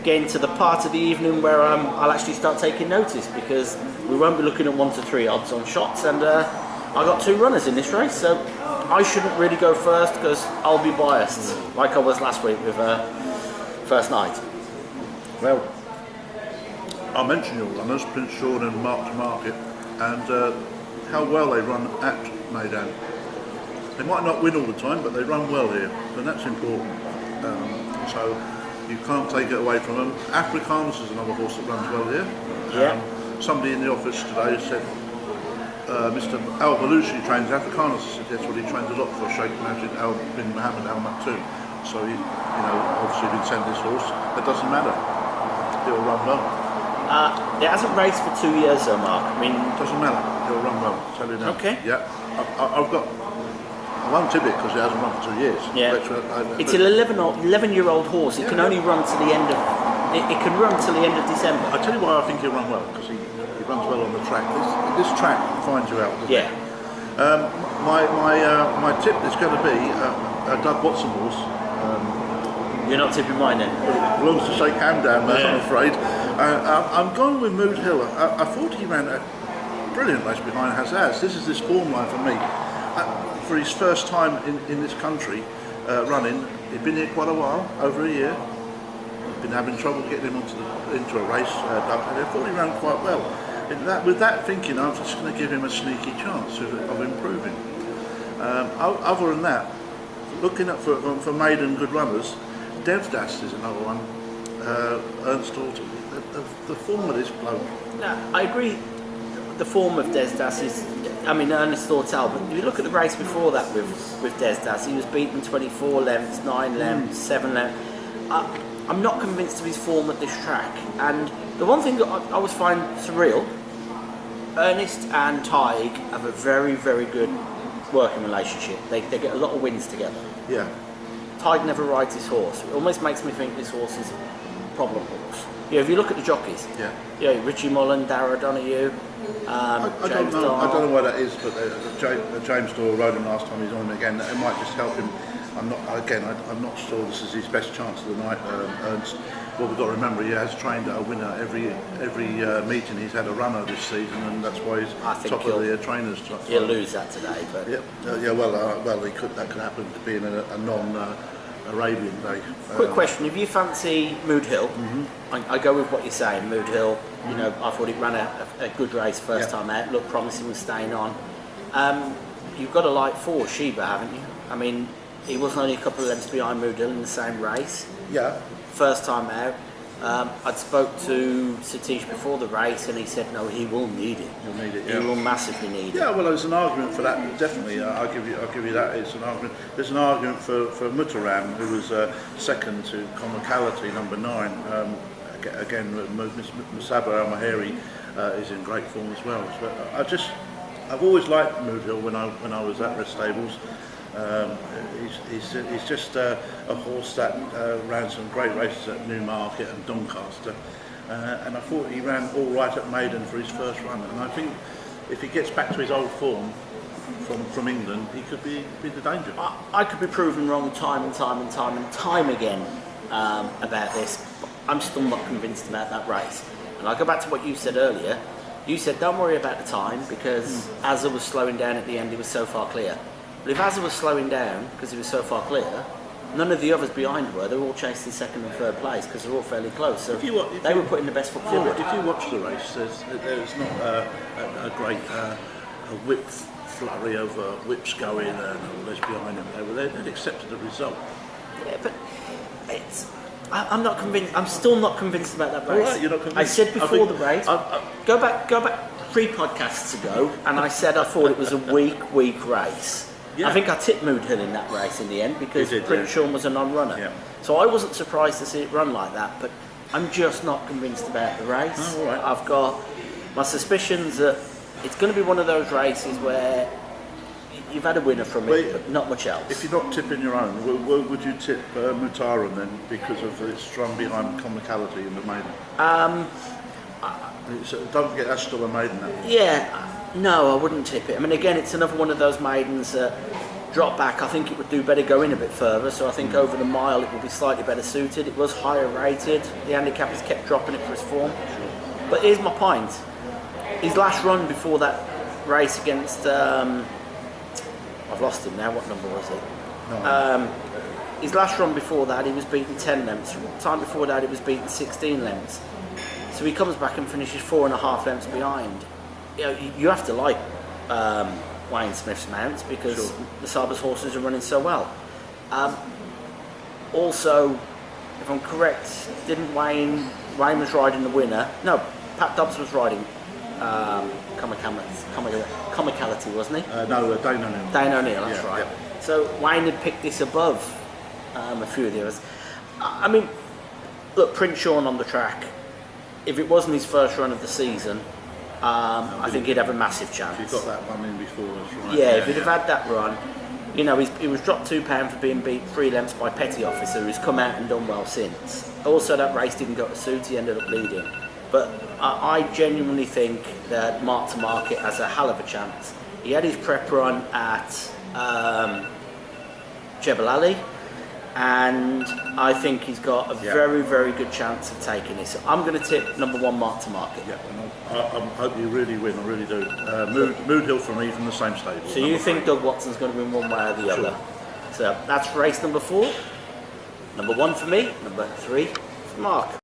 getting to the part of the evening where I'll actually start taking notice, because we won't be looking at 1 to 3 odds on shots, and I got 2 runners in this race, so I shouldn't really go first because I'll be biased, like I was last week with first night. Well, I mentioned your runners, Prince Sean and Mark's Market, and how well they run at MEYDAN. They might not win all the time, but they run well here, and that's important. So you can't take it away from them. Afrikaans is another horse that runs well here. Somebody in the office today said, Mr. Al Balushi trains Afrikaans. I said, yes, well, he trains a lot for Sheikh Majid Al bin Mohammed Al Maktoum. So he, obviously been sent this horse. It doesn't matter. He'll run well. It hasn't raced for 2 years, though, Mark. I mean, it doesn't matter. He'll run well. I'll tell you now. Okay. Yeah. I won't tip it because it hasn't run for 2 years. Yeah. It's an 11-year-old horse. It can only run to the end of. It can run till the end of December. I tell you why I think he'll run well, because he runs well on the track. This track finds you out. Yeah. My tip is going to be a Doug Watson horse. You're not tipping mine then? It belongs to Sheikh Hamdan, I'm afraid. I'm going with Mood Hill. I thought he ran a brilliant race behind Hazaz. This is this form line for me. For his first time in this country running, he'd been here quite a while, over a year. He'd been having trouble getting him into a race. I thought he ran quite well. With that thinking, I'm just going to give him a sneaky chance of improving. Other than that, looking at for maiden good runners, Devdas is another one. Ernst Alton. The form of this bloke. No, I agree. The form of Devdas is. I mean, Ernest Ortal, but if you look at the race before that with Devdas, he was beaten 24 lengths, 9 lengths, 7 lengths. I'm not convinced of his form at this track. And the one thing that I always find surreal, Ernest and Tig have a very, very good working relationship. They get a lot of wins together. Yeah. Tig never rides his horse. It almost makes me think this horse is a problem horse. If you look at the jockeys, Richie Mullen, Darragh Donoghue, I don't know why that is, but James Doyle rode him last time. He's on him again. It might just help him. I'm not sure this is his best chance of the night. Ernst. Well, we've got to remember he has trained a winner every meeting. He's had a runner this season, and that's why he's top of the trainers. He'll lose that today, but well, he could. That could happen to being a non-Arabian day. Quick question: if you fancy Mood Hill, I go with what you're saying. Mood Hill. I thought it ran a good race first time out. Looked promising, was staying on. You've got a light for Sheba, haven't you? I mean, he was only a couple of lengths behind Mood Hill in the same race. Yeah. First time out. I'd spoke to Satish before the race, and he said no, he will need it. He'll need it. He will massively need it. Yeah, well, there's an argument for that. Definitely, I'll give you that. It's an argument. There's an argument for Muttaram, who was second to Comicality, number 9. Again, Musaba Al Maheri is in great form as well. So I've always liked Mood Hill when I was at Red Stables. He's just a horse that ran some great races at Newmarket and Doncaster, and I thought he ran all right at MEYDAN for his first run. And I think if he gets back to his old form from England, he could be the danger. I could be proven wrong time and time again about this. But I'm still not convinced about that race. And I'll go back to what you said earlier. You said don't worry about the time because Azza was slowing down at the end. He was so far clear. But if Azza was slowing down because he was so far clear, none of the others behind were. They were all chasing second and third place because they're all fairly close. So they were putting the best foot forward. If you watch the race, there's not a great whip flurry of whips going and all those behind them. They'd accepted the result. Yeah, but I'm not convinced. I'm still not convinced about that race. Right, you're not convinced. I said before the race. Go back 3 podcasts ago, and I said I thought it was a weak race. Yeah. I think I tipped Mood Hill in that race in the end because Prince Sean was a non-runner. Yeah. So I wasn't surprised to see it run like that, but I'm just not convinced about the race. Oh, all right. I've got my suspicions that it's going to be one of those races where you've had a winner from it, but not much else. If you're not tipping your own, would you tip Muttaram then because of its run behind Comicality in the maiden? Don't forget that's still a maiden. Yeah. No, I wouldn't tip it. I mean, again, it's another one of those maidens that drop back, I think it would do better going a bit further. So I think over the mile it will be slightly better suited. It was higher rated. The handicappers kept dropping it for his form. But here's my point. His last run before that race against, I've lost him now, what number was it? No. His last run before that, he was beaten 10 lengths. Time before that, he was beaten 16 lengths. So he comes back and finishes 4.5 lengths behind. You know, you have to like Wayne Smith's mounts because the Sabre's horses are running so well. Also, if I'm correct, didn't Wayne was riding the winner? No, Pat Dobbs was riding Comicality, wasn't he? No, Dane O'Neill. Dane O'Neill, that's right. Yeah. So Wayne had picked this above a few of the others. I mean, look, Prince Sean on the track, if it wasn't his first run of the season, I think he'd have a massive chance. If he got that one in before us, right? Yeah, if he'd have had that run, you know, he was dropped £2 for being beat 3 lengths by Petty Officer, who's come out and done well since. Also, that race didn't go to suit, he ended up leading. But I genuinely think that Mark to Market has a hell of a chance. He had his prep run at Jebel Ali, and I think he's got a very, very good chance of taking this. So I'm going to tip number 1, Mark to Market. Yeah, and I hope you really win, I really do. Mood Hill for me from the same stable. So you think Doug Watson's going to win one way or the other? So that's race number 4. Number 1 for me, number 3 for Mark.